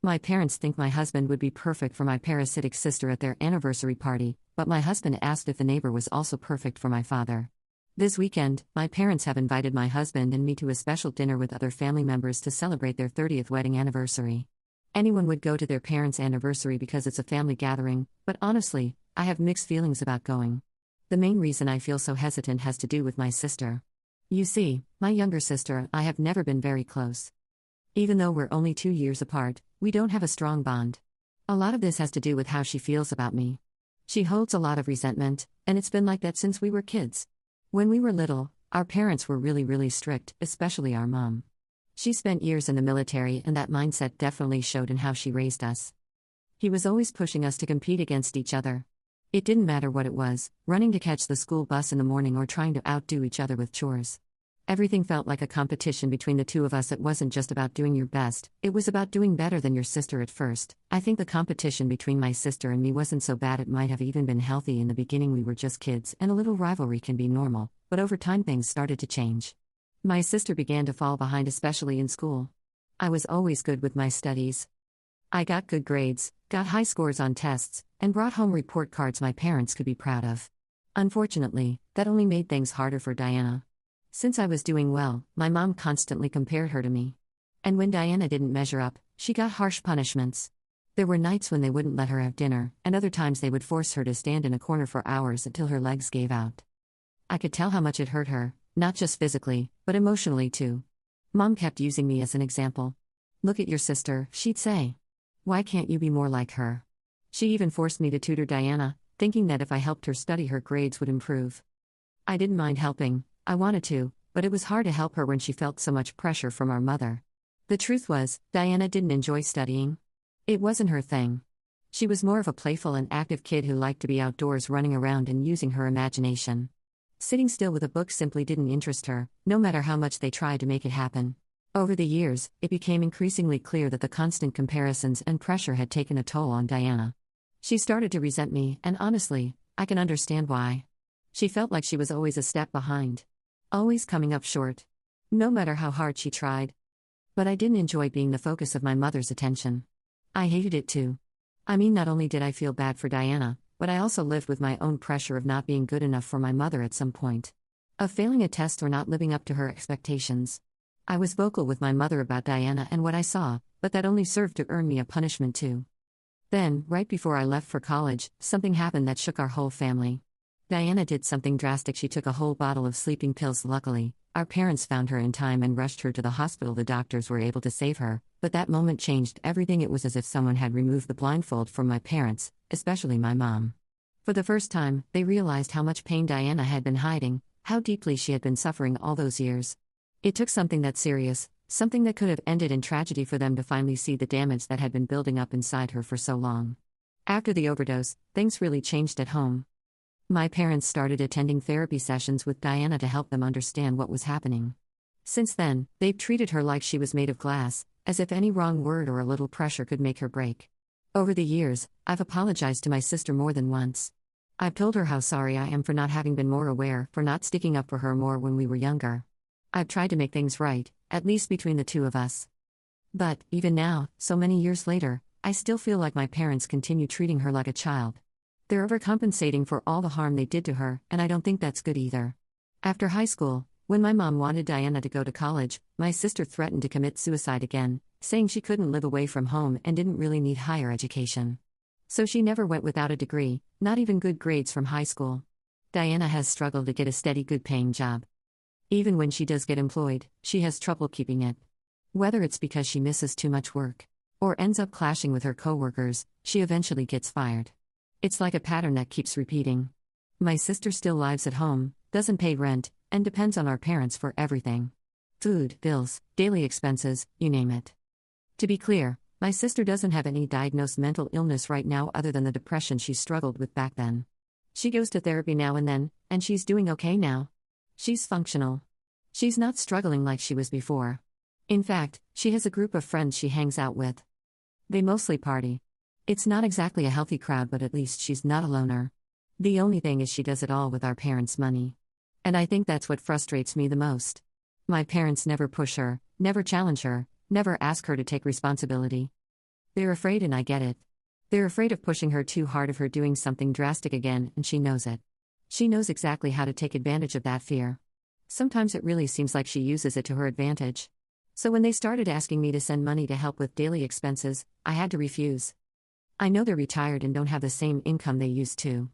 My parents think my husband would be perfect for my parasitic sister at their anniversary party, but my husband asked if the neighbor was also perfect for my father. This weekend, my parents have invited my husband and me to a special dinner with other family members to celebrate their 30th wedding anniversary. Anyone would go to their parents' anniversary because it's a family gathering, but honestly, I have mixed feelings about going. The main reason I feel so hesitant has to do with my sister. You see, my younger sister and I have never been very close. Even though we're only 2 years apart, we don't have a strong bond. A lot of this has to do with how she feels about me. She holds a lot of resentment, and it's been like that since we were kids. When we were little, our parents were really strict, especially our mom. She spent years in the military, and that mindset definitely showed in how she raised us. He was always pushing us to compete against each other. It didn't matter what it was, running to catch the school bus in the morning or trying to outdo each other with chores. Everything felt like a competition between the two of us. It wasn't just about doing your best, it was about doing better than your sister at first. I think the competition between my sister and me wasn't so bad. It might have even been healthy in the beginning. We were just kids, and a little rivalry can be normal, but over time things started to change. My sister began to fall behind, especially in school. I was always good with my studies. I got good grades, got high scores on tests, and brought home report cards my parents could be proud of. Unfortunately, that only made things harder for Diana. Since I was doing well, my mom constantly compared her to me. And when Diana didn't measure up, she got harsh punishments. There were nights when they wouldn't let her have dinner, and other times they would force her to stand in a corner for hours until her legs gave out. I could tell how much it hurt her, not just physically, but emotionally too. Mom kept using me as an example. "Look at your sister," she'd say. "Why can't you be more like her?" She even forced me to tutor Diana, thinking that if I helped her study, her grades would improve. I didn't mind helping. I wanted to, but it was hard to help her when she felt so much pressure from our mother. The truth was, Diana didn't enjoy studying. It wasn't her thing. She was more of a playful and active kid who liked to be outdoors, running around and using her imagination. Sitting still with a book simply didn't interest her, no matter how much they tried to make it happen. Over the years, it became increasingly clear that the constant comparisons and pressure had taken a toll on Diana. She started to resent me, and honestly, I can understand why. She felt like she was always a step behind. Always coming up short. No matter how hard she tried. But I didn't enjoy being the focus of my mother's attention. I hated it too. I mean, not only did I feel bad for Diana, but I also lived with my own pressure of not being good enough for my mother at some point. Of failing a test or not living up to her expectations. I was vocal with my mother about Diana and what I saw, but that only served to earn me a punishment too. Then, right before I left for college, something happened that shook our whole family. Diana did something drastic. She took a whole bottle of sleeping pills. Luckily, our parents found her in time and rushed her to the hospital. The doctors were able to save her, but that moment changed everything. It was as if someone had removed the blindfold from my parents, especially my mom. For the first time, they realized how much pain Diana had been hiding, how deeply she had been suffering all those years. It took something that serious, something that could have ended in tragedy, for them to finally see the damage that had been building up inside her for so long. After the overdose, things really changed at home. My parents started attending therapy sessions with Diana to help them understand what was happening. Since then, they've treated her like she was made of glass, as if any wrong word or a little pressure could make her break. Over the years, I've apologized to my sister more than once. I've told her how sorry I am for not having been more aware, for not sticking up for her more when we were younger. I've tried to make things right, at least between the two of us. But, even now, so many years later, I still feel like my parents continue treating her like a child. They're overcompensating for all the harm they did to her, and I don't think that's good either. After high school, when my mom wanted Diana to go to college, my sister threatened to commit suicide again, saying she couldn't live away from home and didn't really need higher education. So she never went without a degree, not even good grades from high school. Diana has struggled to get a steady, good-paying job. Even when she does get employed, she has trouble keeping it. Whether it's because she misses too much work, or ends up clashing with her coworkers, she eventually gets fired. It's like a pattern that keeps repeating. My sister still lives at home, doesn't pay rent, and depends on our parents for everything. Food, bills, daily expenses, you name it. To be clear, my sister doesn't have any diagnosed mental illness right now other than the depression she struggled with back then. She goes to therapy now and then, and she's doing okay now. She's functional. She's not struggling like she was before. In fact, she has a group of friends she hangs out with. They mostly party. It's not exactly a healthy crowd, but at least she's not a loner. The only thing is she does it all with our parents' money. And I think that's what frustrates me the most. My parents never push her, never challenge her, never ask her to take responsibility. They're afraid, and I get it. They're afraid of pushing her too hard, of her doing something drastic again, and she knows it. She knows exactly how to take advantage of that fear. Sometimes it really seems like she uses it to her advantage. So when they started asking me to send money to help with daily expenses, I had to refuse. I know they're retired and don't have the same income they used to.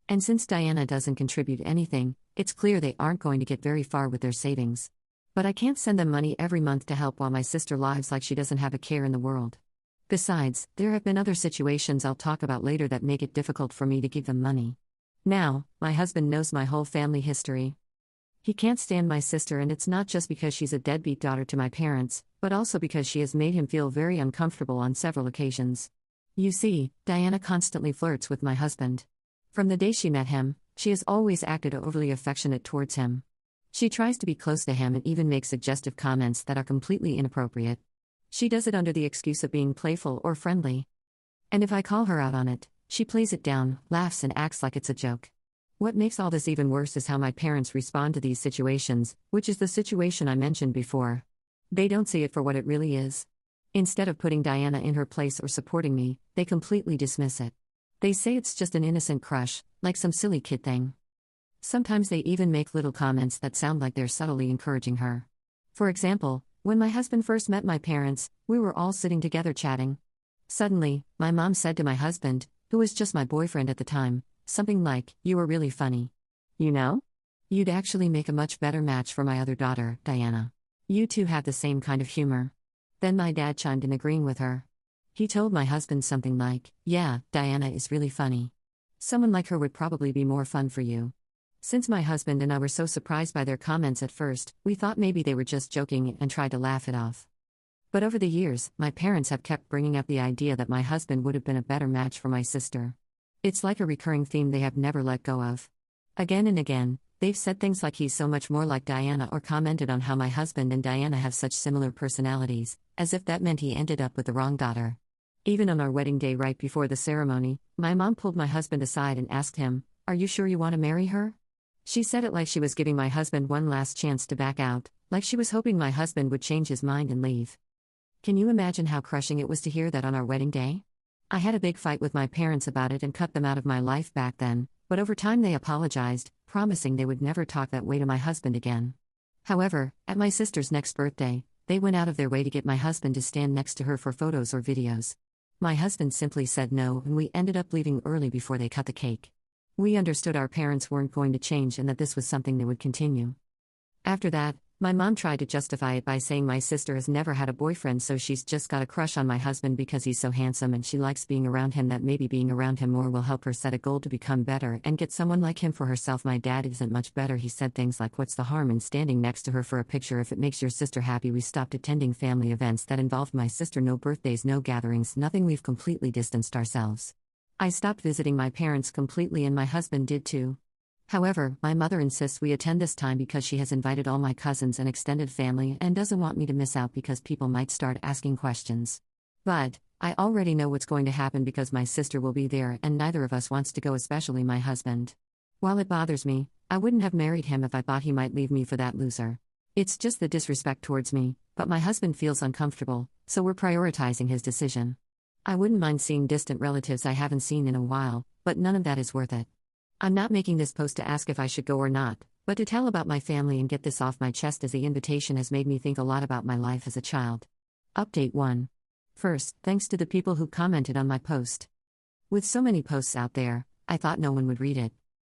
And since Diana doesn't contribute anything, it's clear they aren't going to get very far with their savings. But I can't send them money every month to help while my sister lives like she doesn't have a care in the world. Besides, there have been other situations I'll talk about later that make it difficult for me to give them money. Now, my husband knows my whole family history. He can't stand my sister, and it's not just because she's a deadbeat daughter to my parents, but also because she has made him feel very uncomfortable on several occasions. You see, Diana constantly flirts with my husband. From the day she met him, she has always acted overly affectionate towards him. She tries to be close to him and even makes suggestive comments that are completely inappropriate. She does it under the excuse of being playful or friendly. And if I call her out on it, she plays it down, laughs, and acts like it's a joke. What makes all this even worse is how my parents respond to these situations, which is the situation I mentioned before. They don't see it for what it really is. Instead of putting Diana in her place or supporting me, they completely dismiss it. They say it's just an innocent crush, like some silly kid thing. Sometimes they even make little comments that sound like they're subtly encouraging her. For example, when my husband first met my parents, we were all sitting together chatting. Suddenly, my mom said to my husband, who was just my boyfriend at the time, something like, "You were really funny. You know? You'd actually make a much better match for my other daughter, Diana. You two have the same kind of humor." Then my dad chimed in, agreeing with her. He told my husband something like, "Yeah, Diana is really funny. Someone like her would probably be more fun for you." Since my husband and I were so surprised by their comments at first, we thought maybe they were just joking and tried to laugh it off. But over the years, my parents have kept bringing up the idea that my husband would have been a better match for my sister. It's like a recurring theme they have never let go of. Again and again, they've said things like he's so much more like Diana, or commented on how my husband and Diana have such similar personalities, as if that meant he ended up with the wrong daughter. Even on our wedding day right before the ceremony, my mom pulled my husband aside and asked him, "Are you sure you want to marry her?" She said it like she was giving my husband one last chance to back out, like she was hoping my husband would change his mind and leave. Can you imagine how crushing it was to hear that on our wedding day? I had a big fight with my parents about it and cut them out of my life back then, but over time they apologized, promising they would never talk that way to my husband again. However, at my sister's next birthday, they went out of their way to get my husband to stand next to her for photos or videos. My husband simply said no, and we ended up leaving early before they cut the cake. We understood our parents weren't going to change and that this was something they would continue. After that, my mom tried to justify it by saying my sister has never had a boyfriend, so she's just got a crush on my husband because he's so handsome and she likes being around him, that maybe being around him more will help her set a goal to become better and get someone like him for herself. My dad isn't much better. He said things like, "What's the harm in standing next to her for a picture if it makes your sister happy?" We stopped attending family events that involved my sister. No birthdays, no gatherings, nothing. We've completely distanced ourselves. I stopped visiting my parents completely, and my husband did too. However, my mother insists we attend this time because she has invited all my cousins and extended family and doesn't want me to miss out because people might start asking questions. But I already know what's going to happen because my sister will be there and neither of us wants to go, especially my husband. While it bothers me, I wouldn't have married him if I thought he might leave me for that loser. It's just the disrespect towards me, but my husband feels uncomfortable, so we're prioritizing his decision. I wouldn't mind seeing distant relatives I haven't seen in a while, but none of that is worth it. I'm not making this post to ask if I should go or not, but to tell about my family and get this off my chest, as the invitation has made me think a lot about my life as a child. Update 1. First, thanks to the people who commented on my post. With so many posts out there, I thought no one would read it.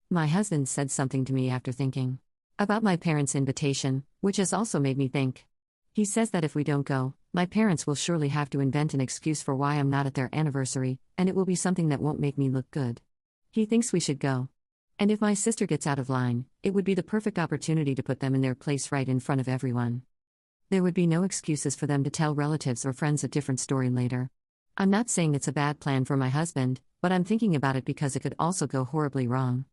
My husband said something to me after thinking about my parents' invitation, which has also made me think. He says that if we don't go, my parents will surely have to invent an excuse for why I'm not at their anniversary, and it will be something that won't make me look good. He thinks we should go. And if my sister gets out of line, it would be the perfect opportunity to put them in their place right in front of everyone. There would be no excuses for them to tell relatives or friends a different story later. I'm not saying it's a bad plan for my husband, but I'm thinking about it because it could also go horribly wrong.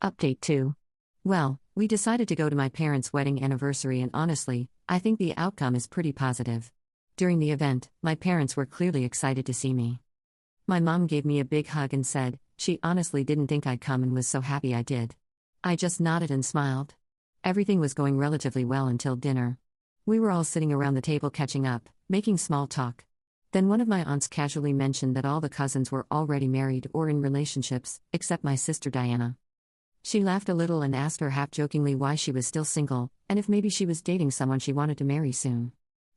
Update 2. Well, we decided to go to my parents' wedding anniversary, and honestly, I think the outcome is pretty positive. During the event, my parents were clearly excited to see me. My mom gave me a big hug and said she honestly didn't think I'd come and was so happy I did. I just nodded and smiled. Everything was going relatively well until dinner. We were all sitting around the table catching up, making small talk. Then one of my aunts casually mentioned that all the cousins were already married or in relationships, except my sister Diana. She laughed a little and asked her half-jokingly why she was still single, and if maybe she was dating someone she wanted to marry soon.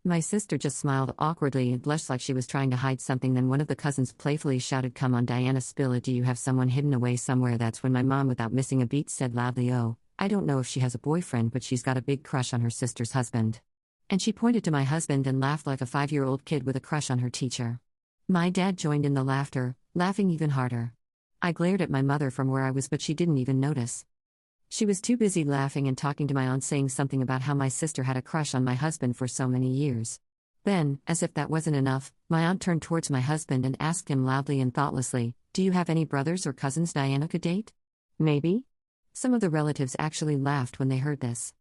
My sister just smiled awkwardly and blushed like she was trying to hide something. Then one of the cousins playfully shouted, "Come on Diana, spill it, do you have someone hidden away somewhere?" That's when my mom, without missing a beat, said loudly, "Oh, I don't know if she has a boyfriend, but she's got a big crush on her sister's husband." And she pointed to my husband and laughed like a 5-year-old kid with a crush on her teacher. My dad joined in the laughter, laughing even harder. I glared at my mother from where I was, but she didn't even notice. She was too busy laughing and talking to my aunt, saying something about how my sister had a crush on my husband for so many years. Then, as if that wasn't enough, my aunt turned towards my husband and asked him loudly and thoughtlessly, "Do you have any brothers or cousins Diana could date?" "Maybe?" Some of the relatives actually laughed when they heard this.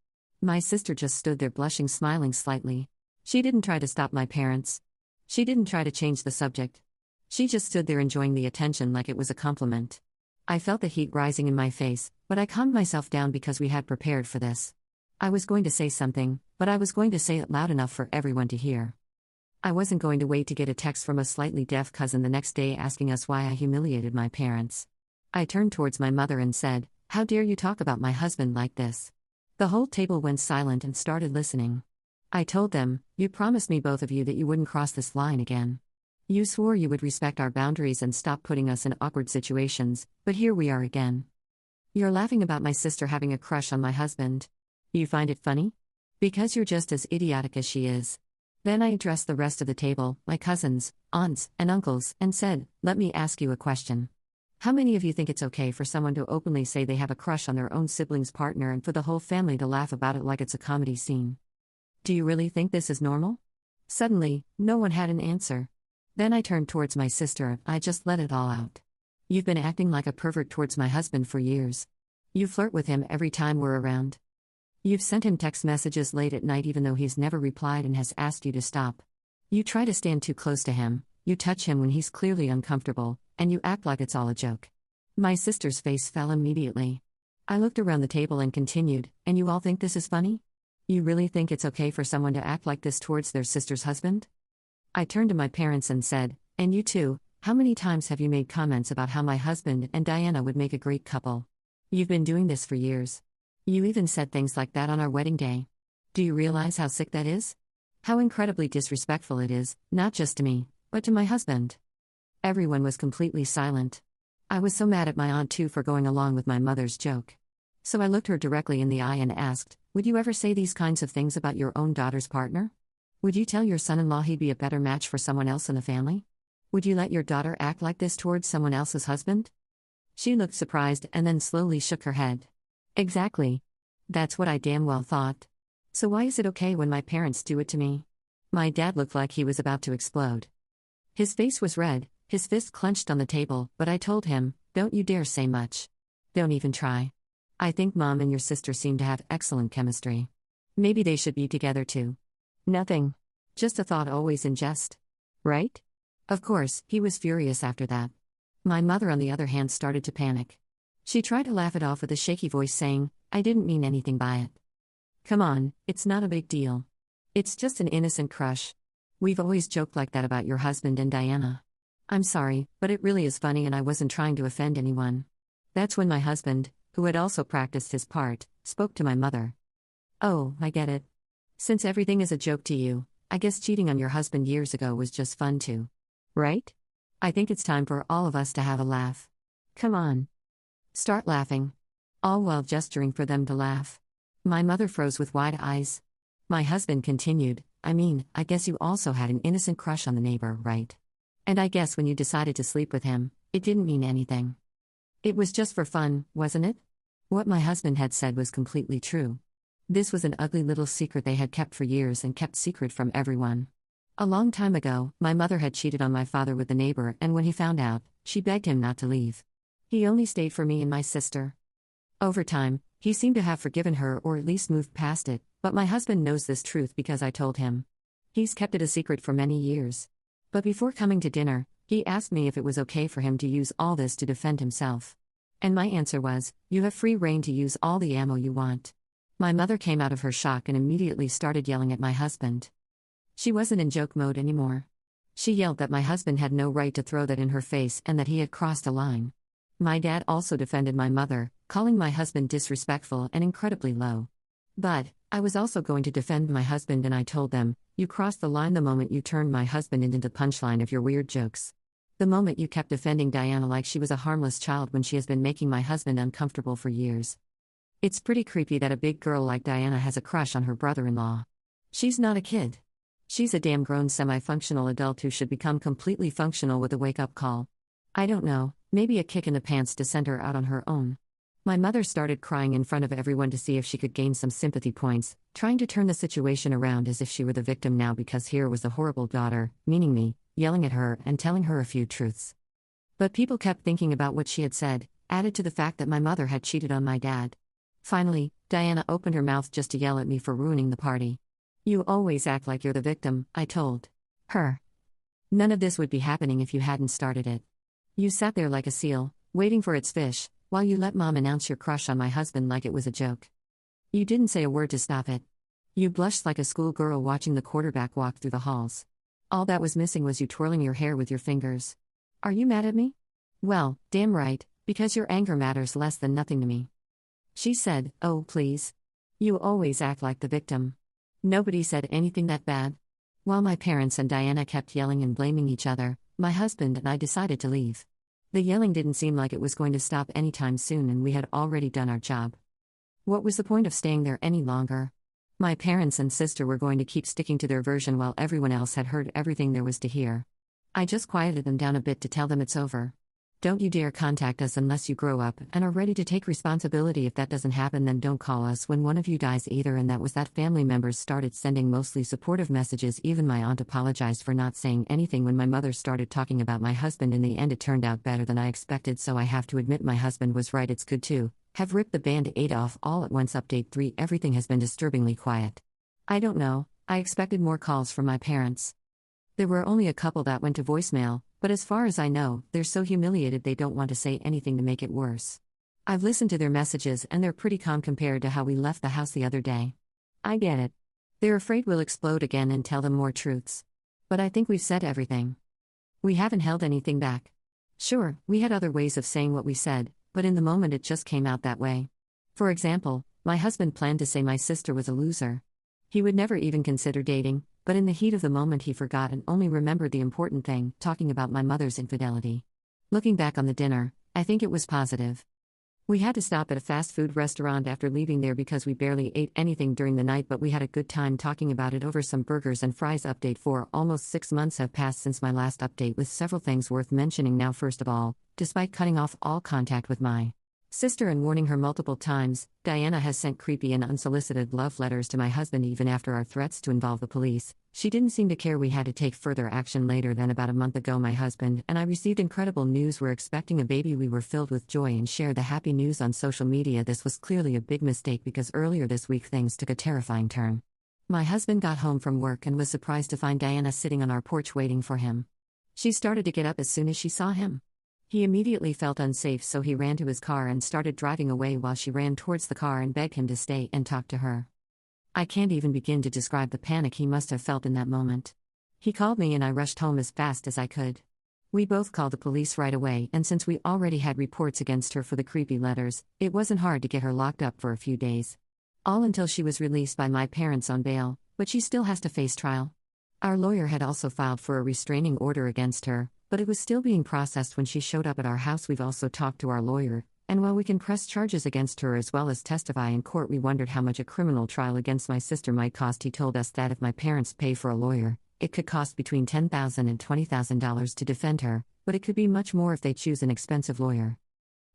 My sister just stood there blushing, smiling slightly. She didn't try to stop my parents. She didn't try to change the subject. She just stood there enjoying the attention like it was a compliment. I felt the heat rising in my face, but I calmed myself down because we had prepared for this. I was going to say something, but I was going to say it loud enough for everyone to hear. I wasn't going to wait to get a text from a slightly deaf cousin the next day asking us why I humiliated my parents. I turned towards my mother and said, "How dare you talk about my husband like this?" The whole table went silent and started listening. I told them, "You promised me, both of you, that you wouldn't cross this line again. You swore you would respect our boundaries and stop putting us in awkward situations, but here we are again. You're laughing about my sister having a crush on my husband. You find it funny? Because you're just as idiotic as she is." Then I addressed the rest of the table, my cousins, aunts, and uncles, and said, "Let me ask you a question. How many of you think it's okay for someone to openly say they have a crush on their own sibling's partner and for the whole family to laugh about it like it's a comedy scene? Do you really think this is normal?" Suddenly, no one had an answer. Then I turned towards my sister. I just let it all out. "You've been acting like a pervert towards my husband for years. You flirt with him every time we're around. You've sent him text messages late at night even though he's never replied and has asked you to stop. You try to stand too close to him, you touch him when he's clearly uncomfortable, and you act like it's all a joke." My sister's face fell immediately. I looked around the table and continued, "And you all think this is funny? You really think it's okay for someone to act like this towards their sister's husband?" I turned to my parents and said, "And you too, how many times have you made comments about how my husband and Diana would make a great couple? You've been doing this for years. You even said things like that on our wedding day. Do you realize how sick that is? How incredibly disrespectful it is, not just to me, but to my husband?" Everyone was completely silent. I was so mad at my aunt too for going along with my mother's joke. So I looked her directly in the eye and asked, "Would you ever say these kinds of things about your own daughter's partner? Would you tell your son-in-law he'd be a better match for someone else in the family? Would you let your daughter act like this towards someone else's husband?" She looked surprised and then slowly shook her head. "Exactly. That's what I damn well thought. So why is it okay when my parents do it to me?" My dad looked like he was about to explode. His face was red, his fist clenched on the table, but I told him, "Don't you dare say much. Don't even try. I think Mom and your sister seem to have excellent chemistry. Maybe they should be together too. Nothing. Just a thought, always in jest. Right?" Of course, he was furious after that. My mother, on the other hand, started to panic. She tried to laugh it off with a shaky voice, saying, "I didn't mean anything by it. Come on, it's not a big deal. It's just an innocent crush. We've always joked like that about your husband and Diana. I'm sorry, but it really is funny and I wasn't trying to offend anyone." That's when my husband, who had also practiced his part, spoke to my mother. "Oh, I get it. Since everything is a joke to you, I guess cheating on your husband years ago was just fun too. Right? I think it's time for all of us to have a laugh. Come on. Start laughing." All while gesturing for them to laugh. My mother froze with wide eyes. My husband continued, I guess you also had an innocent crush on the neighbor, right? And I guess when you decided to sleep with him, it didn't mean anything. It was just for fun, wasn't it?" What my husband had said was completely true. This was an ugly little secret they had kept for years and kept secret from everyone. A long time ago, my mother had cheated on my father with the neighbor, and when he found out, she begged him not to leave. He only stayed for me and my sister. Over time, he seemed to have forgiven her or at least moved past it, but my husband knows this truth because I told him. He's kept it a secret for many years. But before coming to dinner, he asked me if it was okay for him to use all this to defend himself. And my answer was, "You have free rein to use all the ammo you want." My mother came out of her shock and immediately started yelling at my husband. She wasn't in joke mode anymore. She yelled that my husband had no right to throw that in her face and that he had crossed a line. My dad also defended my mother, calling my husband disrespectful and incredibly low. But I was also going to defend my husband, and I told them, "You crossed the line the moment you turned my husband into the punchline of your weird jokes. The moment you kept defending Diana like she was a harmless child when she has been making my husband uncomfortable for years. It's pretty creepy that a big girl like Diana has a crush on her brother-in-law. She's not a kid. She's a damn grown semi-functional adult who should become completely functional with a wake-up call. I don't know, maybe a kick in the pants to send her out on her own." My mother started crying in front of everyone to see if she could gain some sympathy points, trying to turn the situation around as if she were the victim now, because here was the horrible daughter, meaning me, yelling at her and telling her a few truths. But people kept thinking about what she had said, added to the fact that my mother had cheated on my dad. Finally, Diana opened her mouth just to yell at me for ruining the party. "You always act like you're the victim," I told her. "None of this would be happening if you hadn't started it. You sat there like a seal, waiting for its fish, while you let Mom announce your crush on my husband like it was a joke. You didn't say a word to stop it. You blushed like a schoolgirl watching the quarterback walk through the halls. All that was missing was you twirling your hair with your fingers. Are you mad at me? Well, damn right, because your anger matters less than nothing to me." She said, "Oh, please. You always act like the victim." Nobody said anything that bad. While my parents and Diana kept yelling and blaming each other, my husband and I decided to leave. The yelling didn't seem like it was going to stop anytime soon, and we had already done our job. What was the point of staying there any longer? My parents and sister were going to keep sticking to their version while everyone else had heard everything there was to hear. I just quieted them down a bit to tell them it's over. Don't you dare contact us unless you grow up and are ready to take responsibility. If that doesn't happen, then don't call us when one of you dies either. And that was that. Family members started sending mostly supportive messages. Even my aunt apologized for not saying anything when my mother started talking about my husband. In the end, it turned out better than I expected, so I have to admit my husband was right. It's good to have ripped the band-aid off all at once. Update 3: Everything has been disturbingly quiet. I don't know, I expected more calls from my parents. There were only a couple that went to voicemail, but as far as I know, they're so humiliated they don't want to say anything to make it worse. I've listened to their messages and they're pretty calm compared to how we left the house the other day. I get it. They're afraid we'll explode again and tell them more truths. But I think we've said everything. We haven't held anything back. Sure, we had other ways of saying what we said, but in the moment it just came out that way. For example, my husband planned to say my sister was a loser. He would never even consider dating, but in the heat of the moment he forgot and only remembered the important thing, talking about my mother's infidelity. Looking back on the dinner, I think it was positive. We had to stop at a fast food restaurant after leaving there because we barely ate anything during the night, but we had a good time talking about it over some burgers and fries. Update 4: Almost 6 months have passed since my last update, with several things worth mentioning now. First of all, despite cutting off all contact with my sister and warning her multiple times, Diana has sent creepy and unsolicited love letters to my husband even after our threats to involve the police. She didn't seem to care. We had to take further action later. Then about a month ago, my husband and I received incredible news. We're expecting a baby. We were filled with joy and shared the happy news on social media. This was clearly a big mistake because earlier this week things took a terrifying turn. My husband got home from work and was surprised to find Diana sitting on our porch waiting for him. She started to get up as soon as she saw him. He immediately felt unsafe, so he ran to his car and started driving away while she ran towards the car and begged him to stay and talk to her. I can't even begin to describe the panic he must have felt in that moment. He called me and I rushed home as fast as I could. We both called the police right away, and since we already had reports against her for the creepy letters, it wasn't hard to get her locked up for a few days. All until she was released by my parents on bail, but she still has to face trial. Our lawyer had also filed for a restraining order against her, but it was still being processed when she showed up at our house. We've also talked to our lawyer, and while we can press charges against her as well as testify in court, we wondered how much a criminal trial against my sister might cost. He told us that if my parents pay for a lawyer, it could cost between $10,000 and $20,000 to defend her, but it could be much more if they choose an expensive lawyer.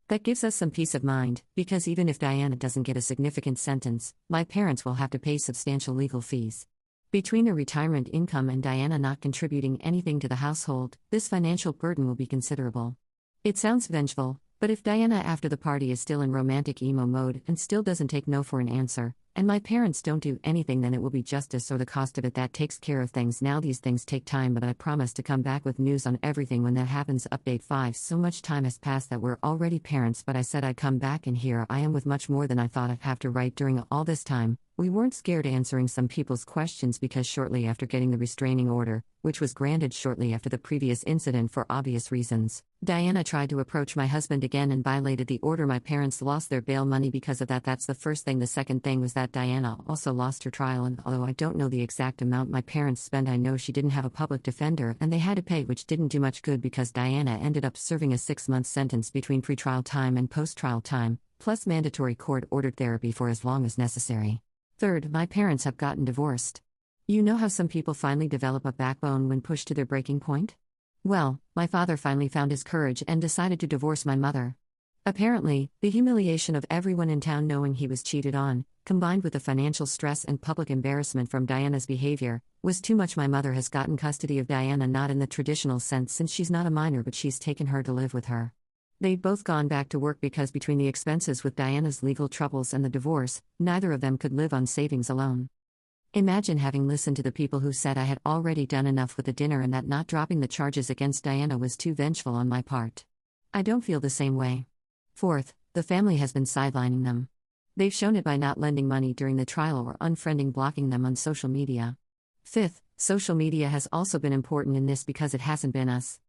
That gives us some peace of mind, because even if Diana doesn't get a significant sentence, my parents will have to pay substantial legal fees. Between their retirement income and Diana not contributing anything to the household, this financial burden will be considerable. It sounds vengeful, but if Diana after the party is still in romantic emo mode and still doesn't take no for an answer, and my parents don't do anything, then it will be justice or the cost of it. That takes care of things. Now these things take time, but I promise to come back with news on everything when that happens. Update 5: So much time has passed that we're already parents, but I said I'd come back, and here I am with much more than I thought I'd have to write. During all this time, We weren't scared answering some people's questions because shortly after getting the restraining order, which was granted shortly after the previous incident for obvious reasons, Diana tried to approach my husband again and violated the order. My parents lost their bail money because of that. That's the first thing. The second thing was that Diana also lost her trial, and although I don't know the exact amount my parents spent, I know she didn't have a public defender and they had to pay, which didn't do much good because Diana ended up serving a 6-month sentence between pretrial time and post-trial time, plus mandatory court-ordered therapy for as long as necessary. Third, my parents have gotten divorced. You know how some people finally develop a backbone when pushed to their breaking point? Well, my father finally found his courage and decided to divorce my mother. Apparently, the humiliation of everyone in town knowing he was cheated on, combined with the financial stress and public embarrassment from Diana's behavior, was too much. My mother has gotten custody of Diana, not in the traditional sense since she's not a minor, but she's taken her to live with her. They've both gone back to work because between the expenses with Diana's legal troubles and the divorce, neither of them could live on savings alone. Imagine having listened to the people who said I had already done enough with the dinner and that not dropping the charges against Diana was too vengeful on my part. I don't feel the same way. Fourth, the family has been sidelining them. They've shown it by not lending money during the trial or unfriending, blocking them on social media. Fifth, social media has also been important in this because it hasn't been us.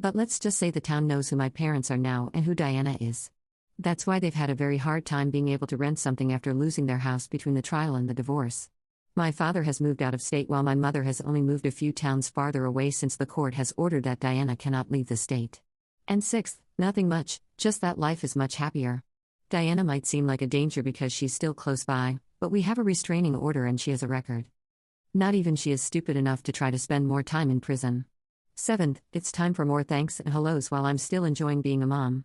But let's just say the town knows who my parents are now and who Diana is. That's why they've had a very hard time being able to rent something after losing their house between the trial and the divorce. My father has moved out of state while my mother has only moved a few towns farther away since the court has ordered that Diana cannot leave the state. And sixth, nothing much, just that life is much happier. Diana might seem like a danger because she's still close by, but we have a restraining order and she has a record. Not even she is stupid enough to try to spend more time in prison. Seventh, it's time for more thanks and hellos while I'm still enjoying being a mom.